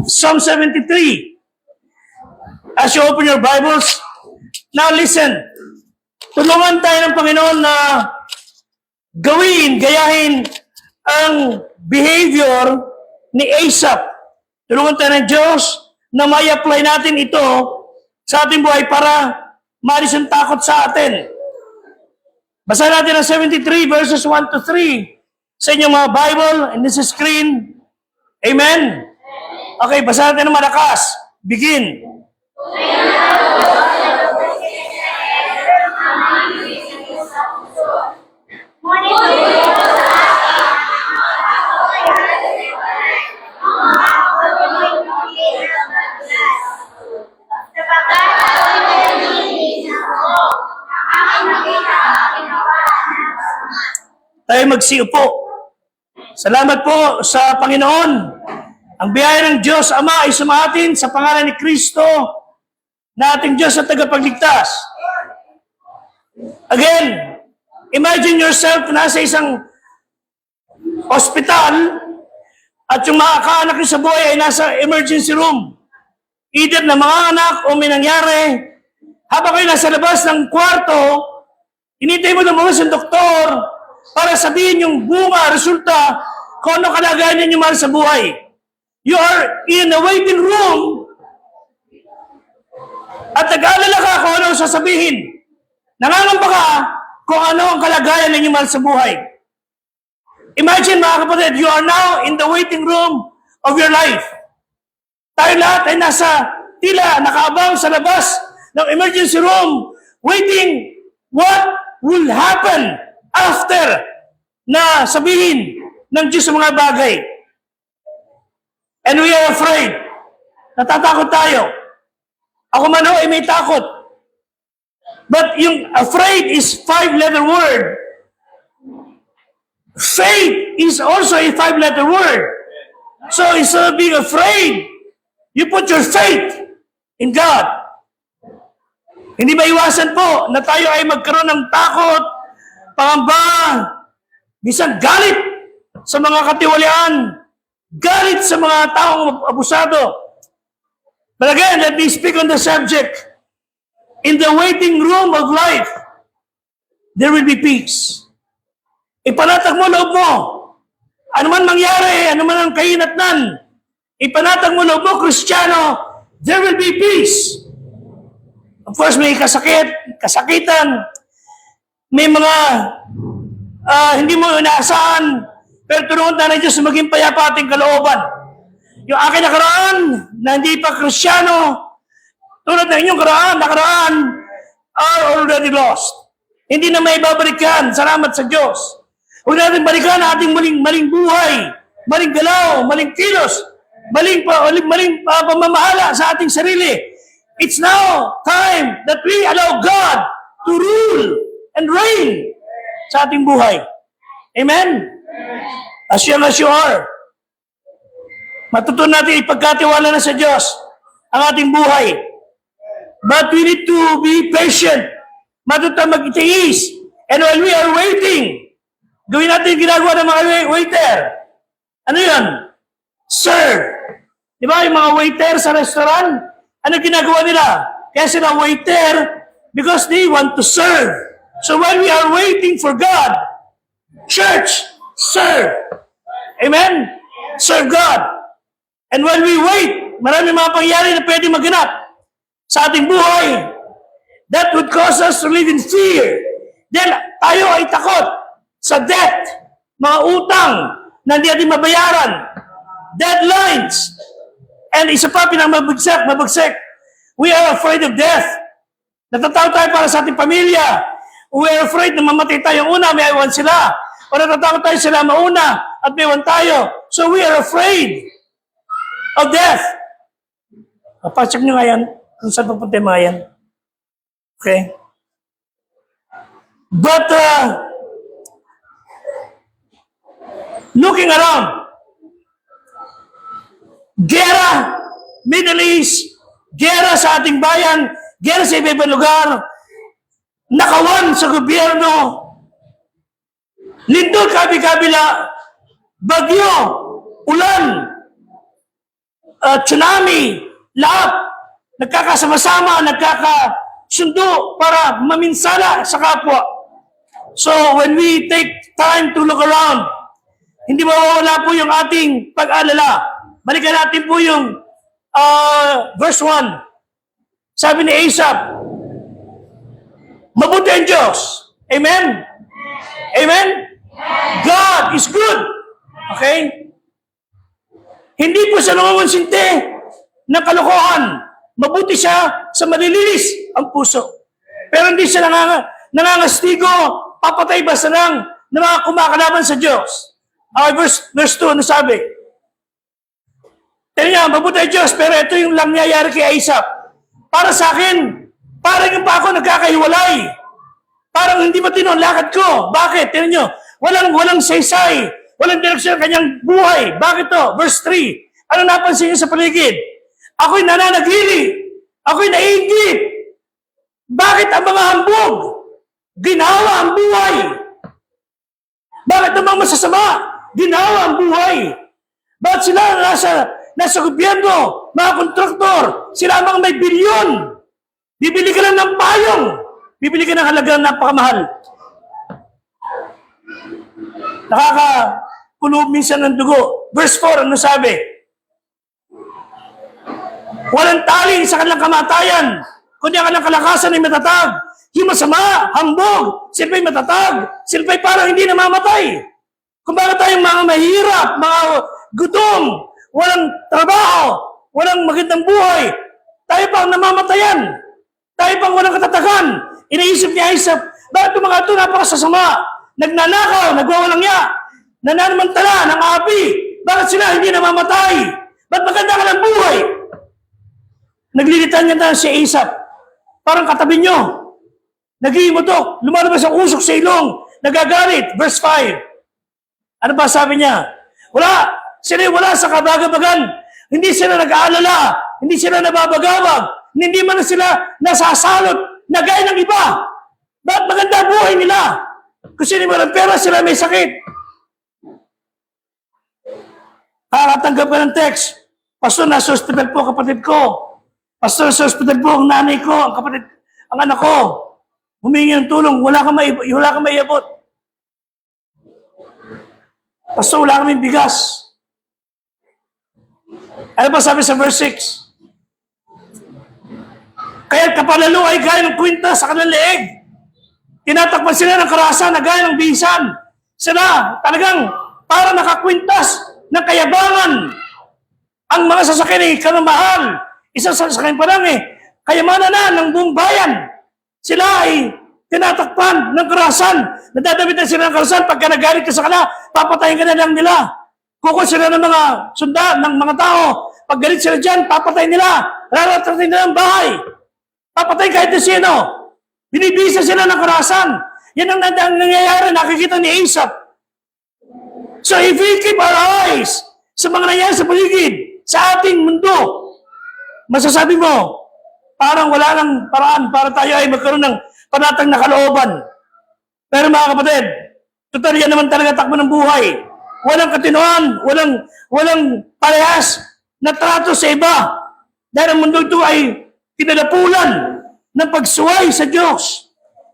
Psalm 73. As you open your Bibles, now listen. Tulungan tayo ng Panginoon na gayahin ang behavior ni Asaph. Tulungan tayo ng Diyos na may apply natin ito sa ating buhay para maalis ang takot sa atin. Basahin natin ang 73 verses 1 to 3 sa inyong mga Bible and this is screen. Amen? Okay, basahin natin ng malakas. Begin. Tayo magsiupo. Salamat po sa Panginoon. Ang biyaya ng Diyos Ama ay sumatin sa pangalan ni Kristo na ating Diyos at tagapagligtas. Again, imagine yourself na nasa isang hospital at yung mga kaanak niyo sa buhay ay nasa emergency room. Either na mga anak o may nangyari. Habang kayo nasa labas ng kwarto, inintay mo lumabas ang doktor para sabihin yung bunga, resulta, kung ano kalagayan ninyo mahal sa buhay. You are in a waiting room at nag-aalala ka kung ano sasabihin. Nangangamba ka kung ano ang kalagayan ninyo mahal sa buhay. Imagine mga kapatid, you are now in the waiting room of your life. Tayo lahat ay nasa tila, nakaabang sa labas ng emergency room, waiting what will happen after na sabihin ng Diyos sa mga bagay. And we are afraid. Natatakot tayo. Ako man ho ay may takot. But yung afraid is 5-letter word. Faith is also a 5-letter word. So instead of being afraid, you put your faith in God. Hindi maiwasan po na tayo ay magkaroon ng takot, pangamba, minsan galit sa mga katiwalian, galit sa mga taong abusado. But again, let me speak on the subject. In the waiting room of life, there will be peace. Ipanatag mo loob mo. Ano man mangyari, ano man ang kahinatnan, ipanatag mo loob mo, Kristiyano, there will be peace. Of course, may kasakitan, may mga hindi mo inaasahan, pero tulungan tayo ng Diyos na maging payapa ating kalooban. Yung aking nakaraan, na hindi pa Kristiyano, tulad ng inyong nakaraan, are already lost. Hindi na may babalikan. Salamat sa Diyos. Huwag natin balikan ang ating maling buhay, maling galaw, maling kilos, maling pamamahala sa ating sarili. It's now time that we allow God to rule and reign sa ating buhay. Amen? As young as you are, matutunan natin ipagkatiwala na sa Diyos ang ating buhay. But we need to be patient. Matutunan mag-itiis. And while we are waiting, gawin natin ginagawa ng mga waiter. Ano yan? Serve. Di ba yung mga waiter sa restaurant? Ano ginagawa nila? Kaya sila waiter because they want to serve. So while we are waiting for God, church, serve. Amen? Serve God. And while we wait, marami mga pangyayari na pwede maganap sa ating buhay that would cause us to live in fear. Then tayo ay takot sa debt, mga utang na hindi natin mabayaran, deadlines, and isa pa mabagsak. We are afraid of death. Natatakot tayo para sa ating pamilya. We are afraid na mamatay tayo una, may iwan sila. O natatakot tayo sila mauna at may iwan tayo. So we are afraid of death. Pacheck nyo nga yan kung saan papunta yung mga yan. Okay? But looking around, gera, Middle East, gera sa ating bayan, gera sa iba-ibang lugar, nakawan sa gobyerno, lindol kabi-kabila, bagyo, ulan, tsunami, lahat nagkakasama-sama, nagkakasundo para maminsala sa kapwa. So when we take time to look around, hindi mawawala po yung ating pag-alala. Balikan natin po yung verse 1. Sabi ni Asaph, mabuti ang Diyos. Amen? Amen? God is good. Okay? Hindi po siya nangungunsinte ng kalokohan. Mabuti siya sa malilinis ang puso. Pero hindi siya nangangastigo, papatay basta lang ng mga kumakalaban sa Diyos. Verse 2, ano sabi? Tignan niya, mabuti ang Diyos, pero ito yung lang nangyayari kay Asaph. Para sa akin, parang yung pa ako nagkakahiwalay. Parang hindi matino ang lakad ko. Bakit? Tignan niyo, walang saysay, walang direksyon ang kanyang buhay. Bakit to? Verse 3, ano napansin niyo sa paligid? Ako'y nananagili. Ako'y naiingit. Bakit ang mga hambog? Ginawa ang buhay. Bakit ang mga masasama? Ginawa ang buhay. Bakit sila nasa gobyerno, mga kontraktor, sila mga may bilyon. Bibili ka lang ng payong. Bibili ka ng halagang napakamahal. Nakakakulo minsan ng dugo. Verse 4, ano sabi? Walang tali sa kanilang kamatayan, kundi ang kanilang kalakasan ay matatag. Yung masama, hambog, sila'y matatag, sila'y parang hindi namamatay. Kung bakit tayong mga mahirap, mga gutom, walang trabaho, walang magandang buhay, tayo pang namamatayan, tayo pang walang katatagan. Iniisip niya Asaph, bakit yung mga ito napakasasama, nagnanakaw, nagwawalang-ya, nananamantala ng api, bakit sila hindi namamatay? Ba't maganda ka ng buhay? Naglilitan niya na si Asaph, parang katabi nyo, nag-iimotok, lumalabas ang usok sa ilong, nagagalit. Verse 5. Ano ba sabi niya? Wala sa kabagabagan. Hindi sila nag-aalala. Hindi sila nababagawag. Hindi man sila nasasalot na gaya ng iba. Bakit maganda ang buhay nila? Kasi hindi mo ng pera, sila may sakit. Kakatanggap ka ng text. Pastor, nasa hospital po kapatid ko. Pastor, nasa hospital po ang nanay ko, ang anak ko. Humingi ng tulong, wala kang maiabot. Pastor, wala kaming bigas. Ano ba sabi sa verse 6? Kaya kapalalo ay gaya ng kwinta sa kanilang leeg. Tinatakpan sila ng karahasan na gaya ng bisan. Sila talagang para nakakwintas ng kayabangan. Ang mga sasakyan ay kanamahal. Isang sasakyan pa lang kayamanan na ng buong bayan. Sila ay tinatakpan ng karahasan. Nadadamitan sila ng karahasan. Pagka nagalit ka sa kanila, papatayin ka na lang nila. Kukul sila ng mga sundan, ng mga tao. Pag galit sila dyan, papatayin nila. Raratratin nila ang bahay. Papatayin kahit na sino. Binibisa sila ng karahasan. Yan ang nangyayari, nakikita ni Asaph. So if we keep our eyes sa mga nangyayari sa paligid, sa ating mundo, masasabi mo, parang wala nang paraan para tayo ay magkaroon ng panatag na kalooban. Pero mga kapatid, total yan naman talaga takbo ng buhay. Walang katinuan, walang parehas na trato sa iba. Dahil ang mundo ito ay kinalapulan ng pagsuway sa Diyos.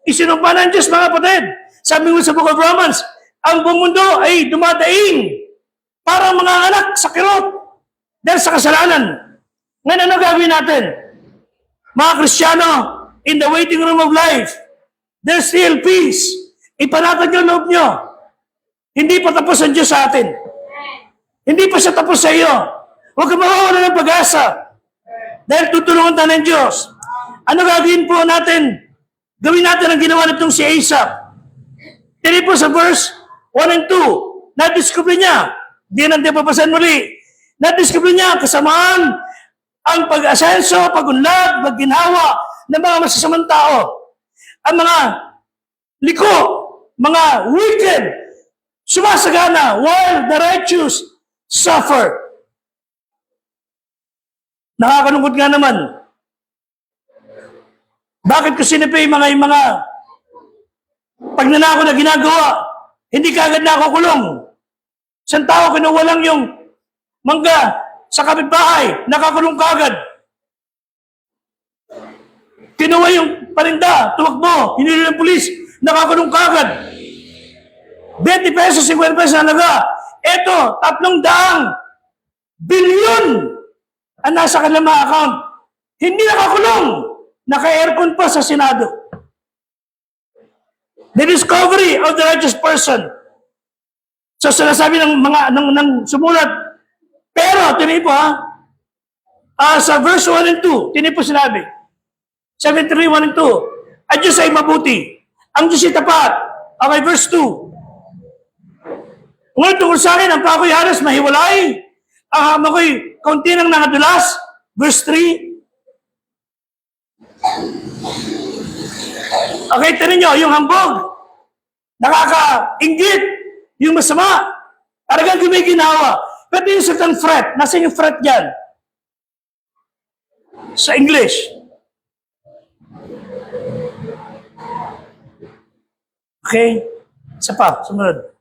Isinumpa ng Diyos, mga kapatid. Sabi mo sa Book of Romans, ang buong mundo ay dumadaing para mga anak sa kirot dahil sa kasalanan. Ngayon, ano gagawin natin? Mga Kristiyano, in the waiting room of life, there's still peace. Ipanatag yung loob nyo. Hindi pa tapos ang Diyos sa atin. Hindi pa siya tapos sa iyo. Huwag ka mawawala ng pag-asa. Dahil tutulungan tayo ng Diyos. Ano gagawin po natin? Gawin natin ang ginawa nitong si Asaph. Tili po sa verse 1 and 2. Na-discover niya. Hindi natin papasan muli. Na-discover niya ang kasamaan, ang pag-asenso, pag-unlad, pag-ginhawa ng mga masasamang tao. Ang mga liko, mga wicked, sumasagana while the righteous suffer. Nakakalungkot nga naman. Bakit ko sinipay yung mga pagnanako na ginagawa, hindi kaagad na ako kulong. Isang tao kinuha lang yung mangga, sa kapitbahay, nakakulong kagad. Kinuha yung paninda, tumakbo, hinili ng pulis, nakakulong kagad. 20 pesos, 50 pesos halaga. Ito, 300 bilyon ang nasa kanilang mga account. Hindi nakakulong. Naka-aircon pa sa Senado. The discovery of the righteous person. So sinasabi ng mga ng sumulat, pero tinipo sa verse 1 and 2, tinipo sinabi, 73, 1 and 2, ang Diyos ay mabuti. Ang Diyos ay tapat. Okay, verse 2. Ngunit tungkol sa akin, ang pako'y halos mahiwalay. Ang hama ko'y kaunti ng nangadulas. Verse 3. Okay, tinan nyo, yung hambog. Nakaka-inggit. Yung masama. Talagang gumiginawa. Pero yung certain fret. Nasa yung fret dyan? Sa English. Okay. Isa pa, sumunod.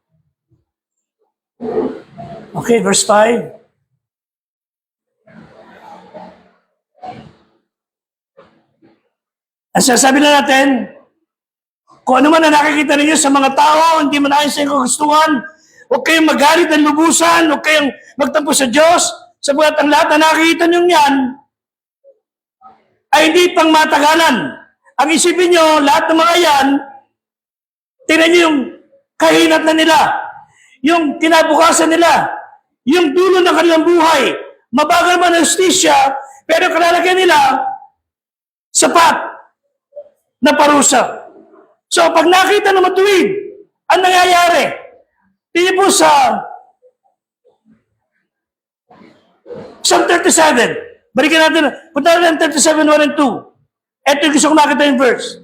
Okay, verse 5. Ang sinasabi na natin, kung ano man na nakikita ninyo sa mga tao, hindi man ayon sa inyong kagustuhan, huwag kayong magalit at lubusan, huwag kayong magtampo sa Diyos, sabagat ang lahat na nakikita ninyo yan, ay hindi pang matagalan. Ang isipin nyo, lahat ng mga yan, tingnan nyo yung kahinat na nila, yung kinabukasan nila, yung dulo ng kanilang buhay, mabagal man ang justisya, pero kalalagyan nila, sapat na parusa. So, pag nakita na matuwid, ang nangyayari, tingin po sa Psalm 37. Balikan natin, punta natin 37, 1 and 2. Ito yung gusto ko makita yung verse.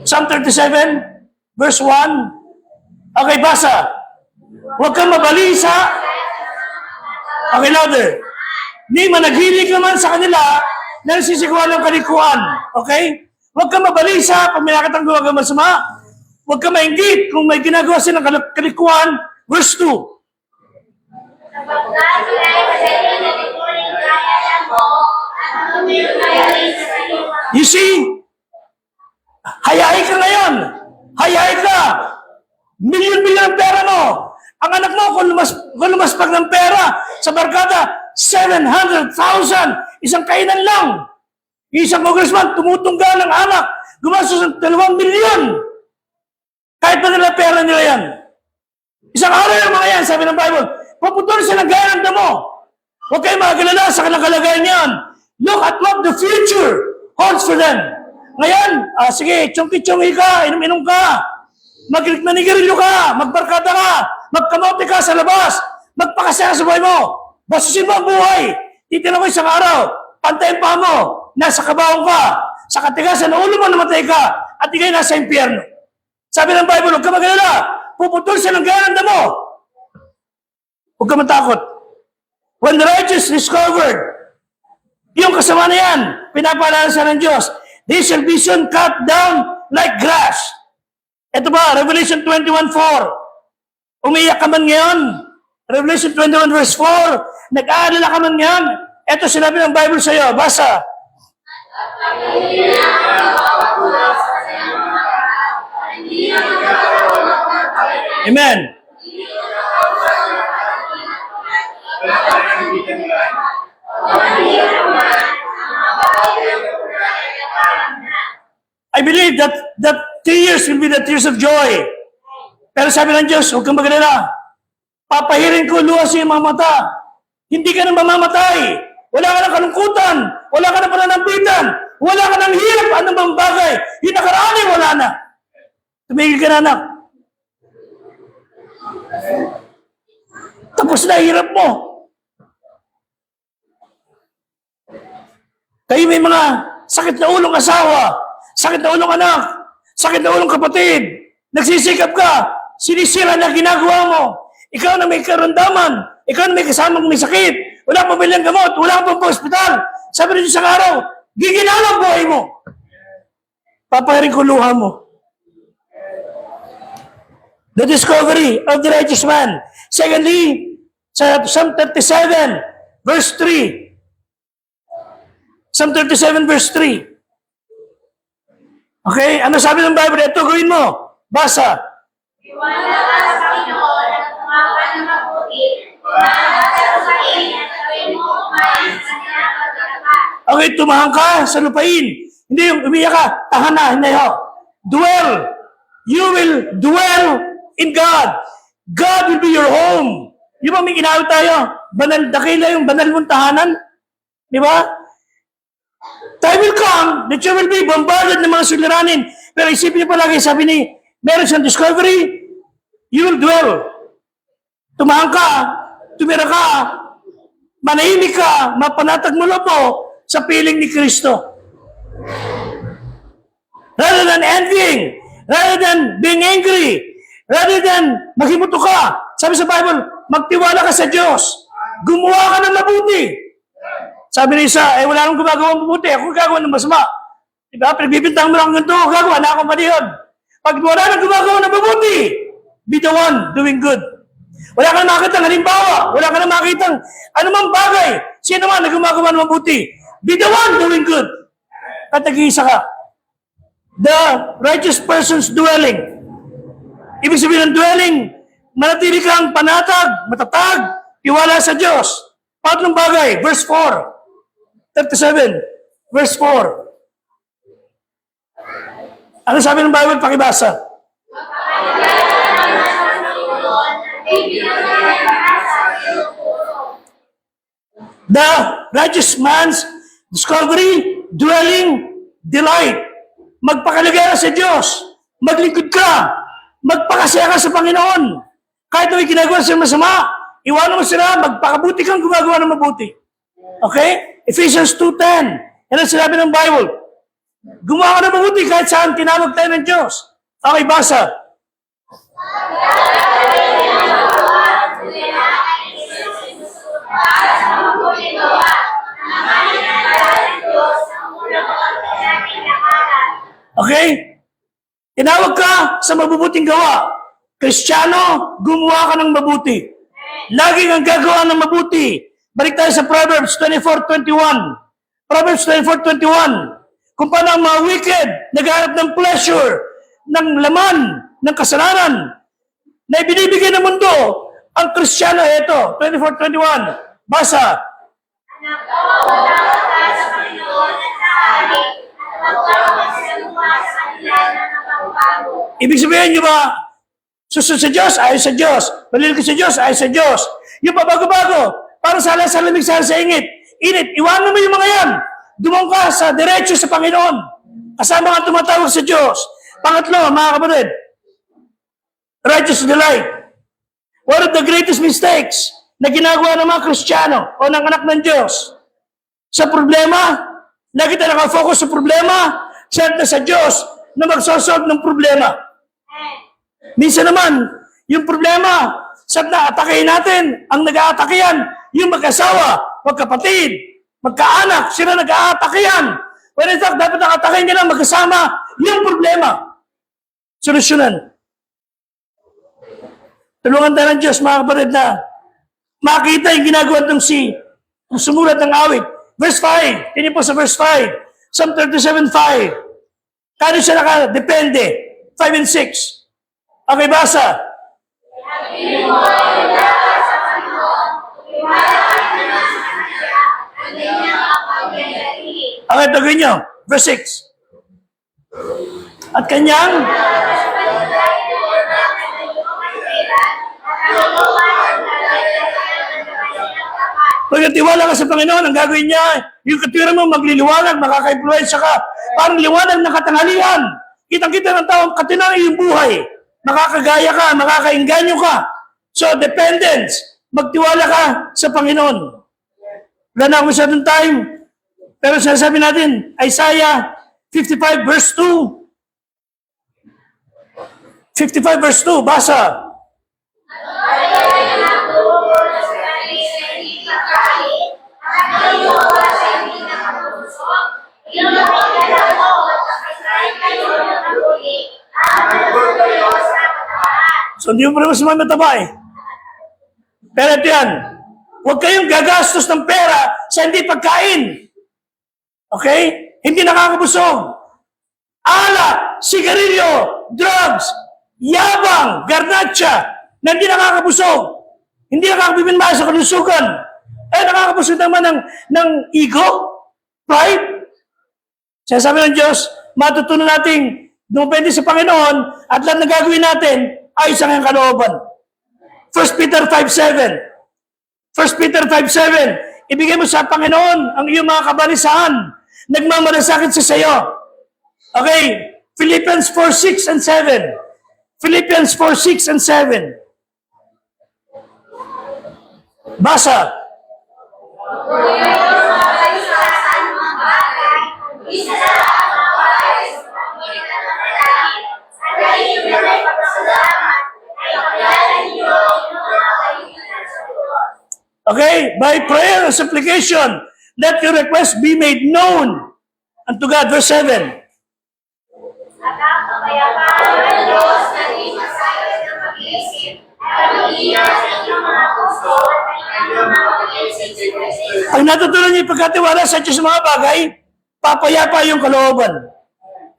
Psalm 37, verse 1. Okay, basa. Huwag kang mabalisa. Okay, louder. Ni managhilig naman sa kanila na nasisiguan ng kalikuan. Okay? Huwag kang mabalisa pag may nakatang gawa kang masama. Huwag kang mainggit kung may ginagawa silang kalikuan. Verse 2. You see? Hayahay ka ngayon. Hayahay ka. Milyon-milyon ang pera mo. Ang anak mo, kung lumaspag ng pera sa barkada, 700,000. Isang kainan lang. Isang congressman, tumutungga ng anak. Gumastos ng 2 milyon. Kahit pa nila pera nila yan. Isang araw yung mga yan, sabi ng Bible, puputol siya ng gaya ng damo. Huwag kayo magagalala sa kanilang kalagayan yan. Look at what the future holds for them. Ngayon, sige, chungki-chungki ka, inom-inom ka. Manigarilyo ka, magbarkada ka, magkamote ka sa labas, magpakasaya sa buhay mo, basusin mo ang buhay. Titignan mo isang araw, pantayin pa mo, nasa kabaong ka, sa katigasan ng ulo mo namatay ka, at ikay nasa impyerno. Sabi ng Bible, huwag ka magalala, puputol siya ng gaya ng damo. Huwag ka matakot. When the righteous discovered, yung kasama na yan, pinapaalala sa ng Diyos, they shall be soon cut down like grass. Ito ba, Revelation 21:4. Umiyak ka man ngayon. Revelation 21 verse 4. Nag-aalala ka man ngayon. Ito sinabi ng Bible sa iyo. Basa. Amen. I believe that tears will be the tears of joy. Pero sabi ng Diyos, huwag kang magalala. Papahirin ko luha sa iyong mga mata. Hindi ka nang mamamatay. Wala ka ng kalungkutan. Wala ka ng pananambitan. Wala ka ng hirap. Anong bang bagay? Yung nakaraan ay wala na. Tumigil ka na, anak. Tapos na hirap mo. Kayo may mga sakit na ulong asawa, sakit na ulong anak, sakit na ulong kapatid, nagsisikap ka, sinisira na ginagawa mo, ikaw na may karamdaman, ikaw na may kasamang may sakit, wala pa bilang gamot, wala pa ospital, sabi rin isang araw, giginawa ang buhay mo. Papahirin ko luha mo. The discovery of the righteous man. Secondly, Sa Psalm 37, verse 3. Psalm 37, verse 3. Okay? Ano sabi ng Bible? Ito, gawin mo. Basa. Iwala ka sa Panginoon at kumawa ng mabuti. Kumahal ka sa lupain at gawin mo kumain sa kanyang pagkakapat. Okay, tumahan ka sa lupain. Hindi yung umiyak ka, tahan na, hindi ho. Dwell. You will dwell in God. God will be your home. Di ba may ginawit tayo? Banal, dakila yung banal mong tahanan. Di ba? Time will come that you will be bombarded ng mga suliranin. Pero isipin niyo palagi, sabi ni, meron siyang discovery, you will dwell. Tumahan ka, tumira ka, manahimik ka, mapanatag mo po sa piling ni Kristo. Rather than envying, rather than being angry, rather than maghimuto ka. Sabi sa Bible, magtiwala ka sa Diyos. Gumawa ka ng mabuti. Sabi ni isa, wala nang gumagawa ng mabuti. Ako gagawa ng masama. Diba? Pinagbibintang mo lang ganito, gagawa na ako mali yun. Pag wala nang gumagawa ng mabuti, be the one doing good. Wala ka na makita ng halimbawa. Wala ka na makita ng anumang bagay. Sino man na gumagawa ng mabuti, be the one doing good. At nag-iisa ka. The righteous person's dwelling. Ibig sabihin ng dwelling, manatili kang panatag, matatag, tiwala sa Diyos. Patlong bagay, verse 4. 37, verse 4. Ano sabi ng Bible? Pakibasa. The righteous man's discovery, dwelling, delight. Magpakalaga ka sa Diyos. Maglingkod ka. Magpakasaya ka sa Panginoon. Kahit may ginagawa siya masama, iwanan mo sila, magpakabuti kang gumagawa ng mabuti. Okay? Ephesians 2:10. Yan ang sinabi ng Bible. Gumawa ka ng mabuti kahit saan tinawag tayo ng Diyos. Okay, basa. Okay? Tinawag ka sa mabubuting gawa. Kristiyano, gumawa ka ng mabuti. Lagi kang gagawa ng mabuti. Balik tayo sa Proverbs 24:21. Proverbs 24:21. Kung paano ang mga wicked naghahanap ng pleasure, ng laman, ng kasalanan, na ibinibigay ng mundo, ang Kristiyano, ito, 24:21. Basa. Anak ko, matawag ka sa Panginoon at sa amin, at magkaroon sa lupa sa kanila na napagbago. Ibig sabihin nyo ba, susunod sa Diyos, ayos sa Diyos. Malilig sa Diyos, ayos sa Diyos. Yung pabago-bago, parang sala sa lamig, sala sa init. Iwanan mo yung mga yan. Dumong ka sa diretso sa Panginoon. Kasama ka tumatawag sa Diyos. Pangatlo, mga kapatid, righteous delight. One of the greatest mistakes na ginagawa ng mga Kristiyano o ng anak ng Diyos. Sa problema, lagi tayo nakafocus sa problema, set na sa Diyos na magsosolve ng problema. Minsan naman, yung problema, sa na atake natin, ang nag-aatake yan, yung mag-asawa, magkapatid, magkaanak, sila nag-aatake yan. When in fact, dapat nakatake nila magkasama yung problema. Solusyonan. Tulungan tayo ng Diyos, mga kapatid, na makita yung ginagawa ng sumulat ng awit. Verse 5. Tingin po sa verse 5. Psalm 37:5. Kano siya nakadepende? 5 and 6. Okay, basa. Okay, tagawin nyo. Verse 6. At kanyang pag natiwala ka sa Panginoon, ang gagawin niya, yung katwiran mo, magliliwanag, makaka-influensya ka. Parang liwanag ng katanghalian. Kitang-kita ng taong katinang iyong buhay. Makakagaya ka, makakainganyo ka. So, dependence. Magtiwala ka sa Panginoon. Wala na ako masyadong time. Pero sinasabi natin, Isaiah 55 verse 2. 55 verse 2, basa. So, hindi mo pa naman sumay mataba eh. Pero ito yan, huwag kayong gagastos ng pera sa hindi pagkain. Okay? Hindi nakakabusog. Alak, sigarilyo, drugs, yabang, garnacha, na hindi nakakabusog. Hindi nakakabibinmaya sa kalusugan. Nakakabusog naman ng ego, pride. Sabi ng Diyos, matutunan nating dumepende sa Panginoon at lahat na gagawin natin ay isang ang kalooban. 1 Peter 5:7. 1 Peter 5:7. Ibigay mo sa Panginoon ang iyong mga kabalisahan. Nagmamalasakit sa sayo. Okay. Philippians 4:6 and 7. Philippians 4:6 and 7. Basa. Okay, by prayer and supplication, let your request be made known unto God. Verse 7. At ang kapayapaan ng Diyos na di masayos ng pag-iisip at mag-iingat sa inyong mga puso at inyong mga pag-iisip sa Kristo. Pag natutunan niyo yung pagkatiwala sa Diyos sa mga bagay, papayapa yung kalooban.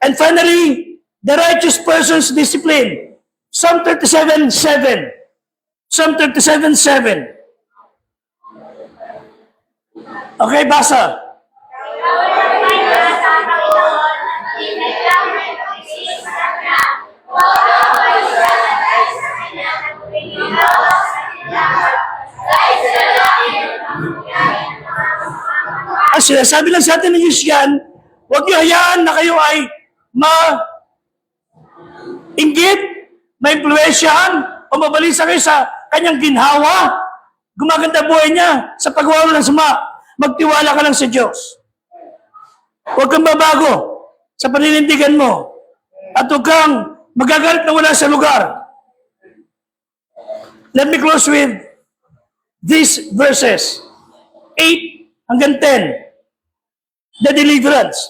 And finally, the righteous person's discipline. Psalm 37:7. Psalm 37:7. Okay, basa. Ang sinasabi lang sa atin ng Diyos yan, huwag niyo hayaan na kayo ay ma-inggit, ma-impluensyahan, o mabalisa kayo sa kanyang ginhawa. Gumaganda buhay niya sa pagwawa ng sama. Magtiwala ka lang sa Diyos. Huwag kang babago sa paninindigan mo. At huwag kang magagalit na wala sa lugar. Let me close with these verses. 8 hanggang 10. The deliverance.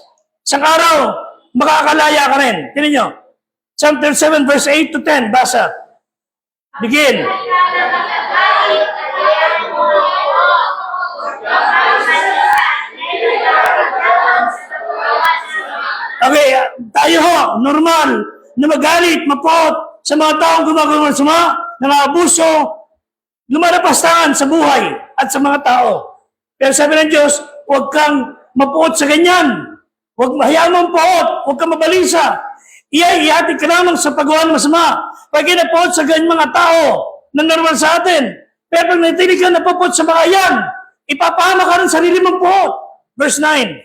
Isang araw, makakalaya ka rin. Tingnan nyo. Psalm 37 verse 8 to 10. Basa. Begin. Okay, tayo ho, normal, na magalit, mapot sa mga taong gumagawa ng sama, nang-aabuso, lumalapastangan sa buhay at sa mga tao. Pero sabi ng Diyos, huwag kang mapuot sa ganyan. Huwag mahayaan mong puot, huwag kang mabalisa. Ihatid ka lamang sa paggawa ng masama. Pag napuot sa ganyan mga tao na normal sa atin, pero pag natinig ka napuot sa mga yan, ipapahama ka ng sarili mong puot. Verse 9.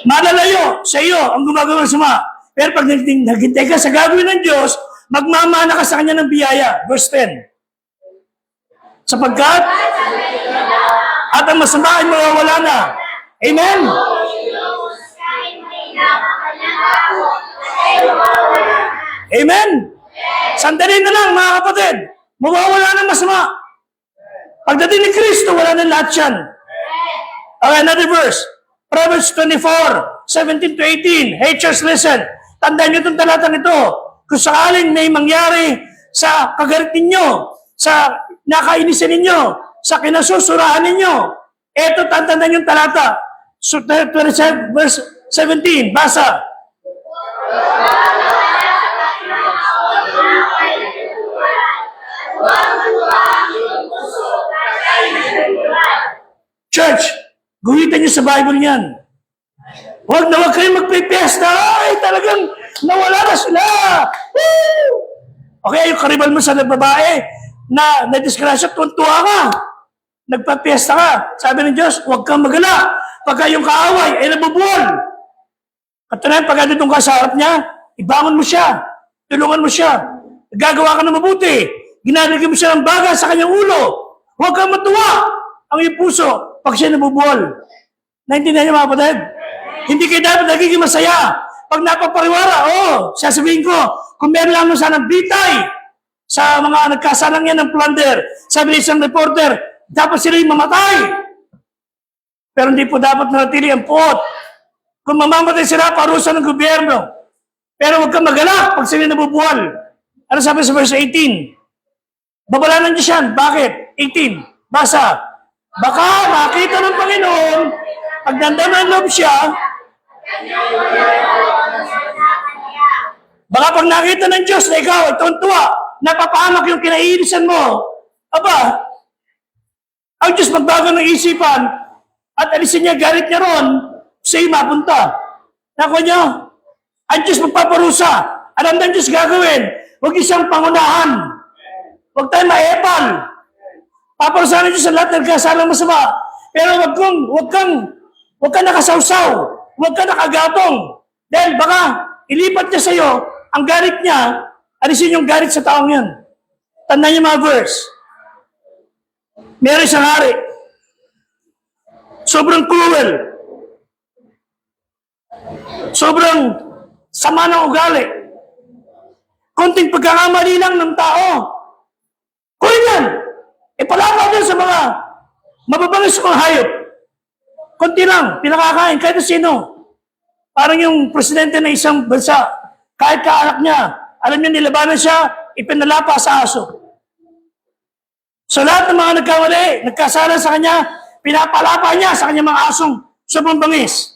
Malalayo sa iyo ang gumagawa ng sama. Pero pag naghintay ka sa gagawin ng Diyos, magmamana ka sa Kanya ng biyaya. Verse 10. Sapagkat at ang masama ay mawawala na. Amen? Amen? Sandali na lang, mga kapatid. Mawawala ng masama. Pagdating ni Kristo, wala na lahat yan. Okay, another verse. Proverbs 24:17 to 18. Hey, church, listen. Tandaan nyo itong talatang ito. Kung sakaling may mangyari sa kagalit ninyo, sa nakainisan ninyo, sa kinasusurahan ninyo, eto, tandaan nyo yung talata. So, 27 verse 17. Basa. Church, guhitan niyo sa Bible niyan. Huwag na huwag kayong magpipiesta. Ay, talagang nawala na sila. Woo! Okay, yung karibal mo sa babae na nadisgrasya, tuntua ka. Nagpapiesta ka. Sabi ng Diyos, huwag kang magala. Pagka yung kaaway ay nabubuol. Katunayan, pagka ditong ka sa harap niya, ibangon mo siya. Tulungan mo siya. Gagawa ka ng mabuti. Ginalagay mo siya ng baga sa kanyang ulo. Huwag kang matuwa ang iyong puso pag siya nabubuol. Naintindihan niyo mga kapatid? Hindi kayo dapat nagiging masaya. Pag napapariwara, sasabihin ko, kung meron lang sanang bitay sa mga nagkasalang yan ng plunder, sabi ng isang reporter, dapat sila yung mamatay. Pero hindi po dapat nanatili ang puot. Kung mamamatay sila, parusa ng gobyerno. Pero huwag kang magalak pag sila nabubuhal. Ano sabi sa verse 18? Babala ng Diyos yan. Bakit? 18. Basa. Baka makita ng Panginoon, pag nandaman loob siya, baka pag nakita ng Diyos na ikaw ay tuwa, napapahamak yung kinaiinisan mo, aba, ang Diyos magbago ng isipan at alisin niya, galit niya ron, sa iyo mapunta. Nako niyo, ang Diyos magpaparusa. Alam ng Diyos gagawin. Huwag isang pangunahan. Huwag tayo maepal. Paparusahan ng Diyos sa lahat ng kasalang masama. Pero huwag kang nakasawsaw. Huwag kang nakagatong. Dahil baka ilipat niya sa iyo ang galit niya, alisin yung galit sa taong yan. Tandaan niyo mga verse. Meron isang hari. Sobrang cruel. Sobrang sama ng ugali. Konting pagkakamali lang ng tao. Kunin yan! Ipalaban din sa mga mababangis mga hayop. Konti lang, pinakakain, kahit na sino. Parang yung presidente ng isang bansa, kahit kaanak niya, alam niya nilabanan siya, ipinalapa sa aso. So lahat ng mga nagkamali, nagkasala sa kanya, pinapalapa niya sa kanyang mga asong sobrang bangis.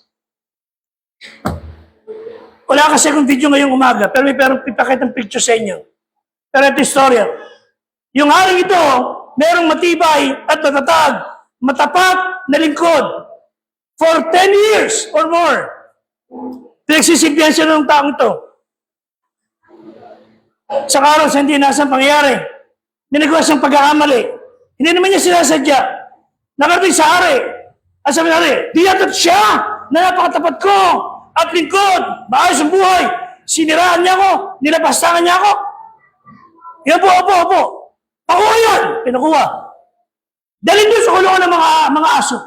Wala kasi akong video ngayong umaga, pero may pipakita ng picture sa inyo. Pero ito istorya. Yung haring ito, merong matibay at matatag, matapat na lingkod for 10 years or more. Pinagsisilbihan siya ng taong ito. Sa araw sa hindi nasang pangyayari, ninagawa siyang pagkakamali. Hindi naman niya sinasadya. Nakarating sa hari. Ang sabi ng hari, di yatot siya na napakatapat ko at lingkod. Maayos ang buhay. Siniraan niya ako. Nilapastangan niya ako. Yan po, opo. Pakuha yan. Pinakuha. Dalhin doon sa kulungan ng mga aso.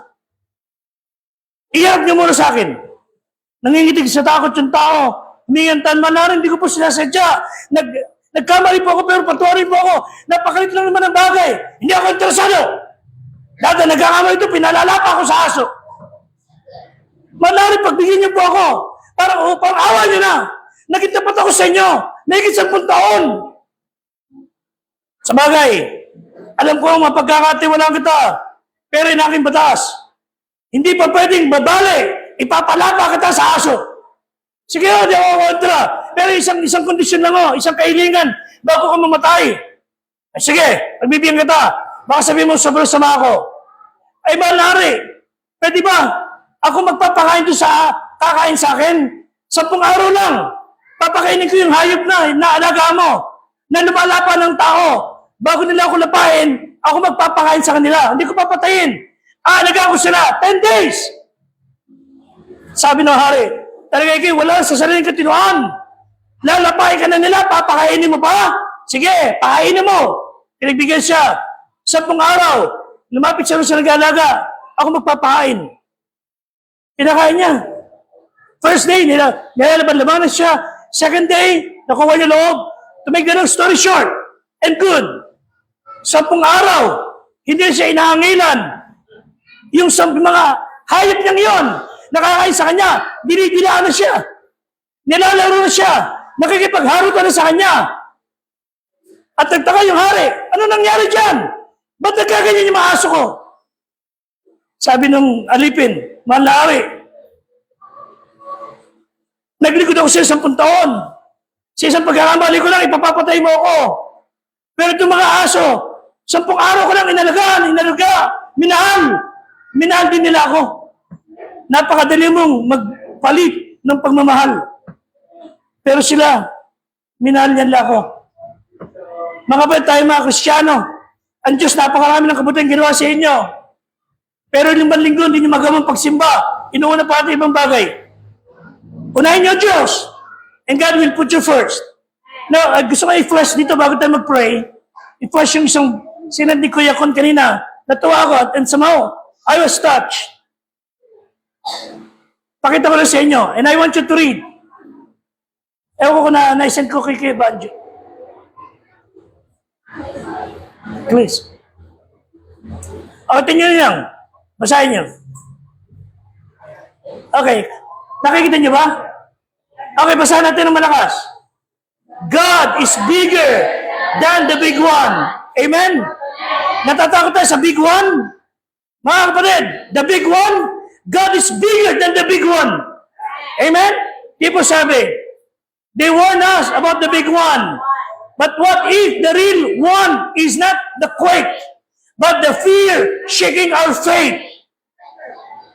Iharap niyo muna sa akin. Nangingitig sa takot yung tao. Humingantan man na rin, hindi ko po sinasadya. Nagkamali po ako, pero patuwarin po ako. Napakalit lang naman ang bagay. Hindi ako interesado. Dahil nagkakamali ito, pinalalapa ako sa aso. Manari, pagbigyan niyo po ako. Parang awa niyo na. Nagkitapat ako sa inyo. Nagigit 10 taon. Sa bagay, alam ko ang mapagkakatiwalaan kita. Pero in aking batas, hindi pa pwedeng babali. Ipapalapa kita sa aso. Sige, di ako kontra. Pero isang kondisyon lang o, isang kahilingan bago ka mamatay. Ay, sige, pagbibigyan kita. Baka sabihin mo, sobrang sama ako. Ay, malari. Pwede ba? Ako magpapakain doon sa kakain sa akin. 10 araw lang. Papakainin ko yung hayop na naalaga mo. Na lumalapa ng tao. Bago nila ako lapain, ako magpapakain sa kanila. Hindi ko papatayin. Aalaga ko sila. 10 days. Sabi ng hari, talaga kayo, wala sa sariling katinuan. Lalapain ka na nila, papakainin mo pa? Sige, pakainin mo. Pinagbigyan siya. 10 araw, lumapit siya sa nag-aalaga. Ako magpapakain. Pinakain niya. First day, nilalaban-labanan siya. Second day, nakuha niya loob. To make the long story short and good, 10 araw, hindi siya inahangilan. Yung mga hayop niyang yon, nakakain sa kanya, dinidilaan na siya. Nilalaro na siya. Nakikipagharutan na sa kanya. At nagtaka yung hari, ano nangyari dyan? Ba't nagkaganyan yung mga aso ko? Sabi nung alipin, mahal na hari, naglikod ako sa 10 taon. Sa isang pagkakamali ko lang, ipapapatay mo ako. Pero itong mga aso, 10 araw ko lang inalaga, minahal din nila ako. Napakadali mong magpalit ng pagmamahal. Pero sila, minahal niya nila ako. Mga kapatid tayo mga Kristiyano, ang Diyos napakarami ng kabutihang ginawa sa inyo. Pero 5 linggo, hindi nyo magawang pagsimba. Inuuna pa natin ibang bagay. Unahin niyo Diyos. And God will put you first. Now, gusto ko i-flash dito bago tayo mag-pray. I-flash yung isang sinad ni Kuya Con kanina. Natuwa ako and somehow, I was touched. Pakita ko lang sa inyo. And I want you to read. Ewan ko na naisend ko kay Banjo. Please. O, tingnan niyo lang. Basahin niyo. Okay. Nakikita niyo ba? Okay, basahin natin ng malakas. God is bigger than the big one. Amen? Natatakot tayo sa big one? Mga kapatid, the big one, God is bigger than the big one. Amen? Di po sabi, they warn us about the big one. But what if the real one is not the quake, but the fear shaking our faith?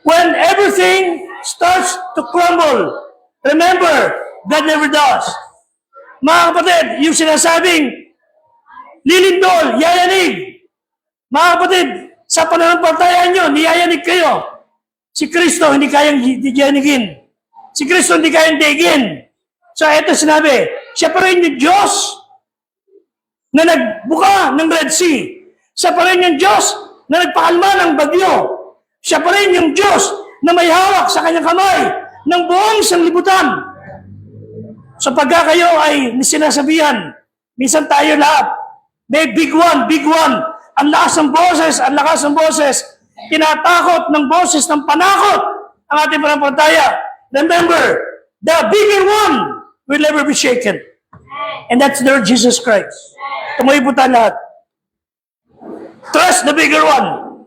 When everything starts to crumble, remember, God never does. Mga kapatid, yung sinasabing, lilindol, yayanig. Mga kapatid, sa pananampalataya nyo, niyayanig kayo. Si Kristo hindi kayang yanigin. Si Kristo hindi kayang daigin. So ito sinabi, siya pa rin yung Diyos na nagbuka ng Red Sea. Siya pa rin yung Diyos na nagpakalma ng bagyo. Siya pa rin yung Diyos na may hawak sa kanyang kamay ng buong sanlibutan. So pagka kayo ay sinasabihan, minsan tayo lahat, may big one, ang lakas ng boses, tinatakot ng boses ng panakot ang ating pananampalataya. Remember, the bigger one will never be shaken. And that's the Lord Jesus Christ. Tumuhay po tayo lahat. Trust the bigger one.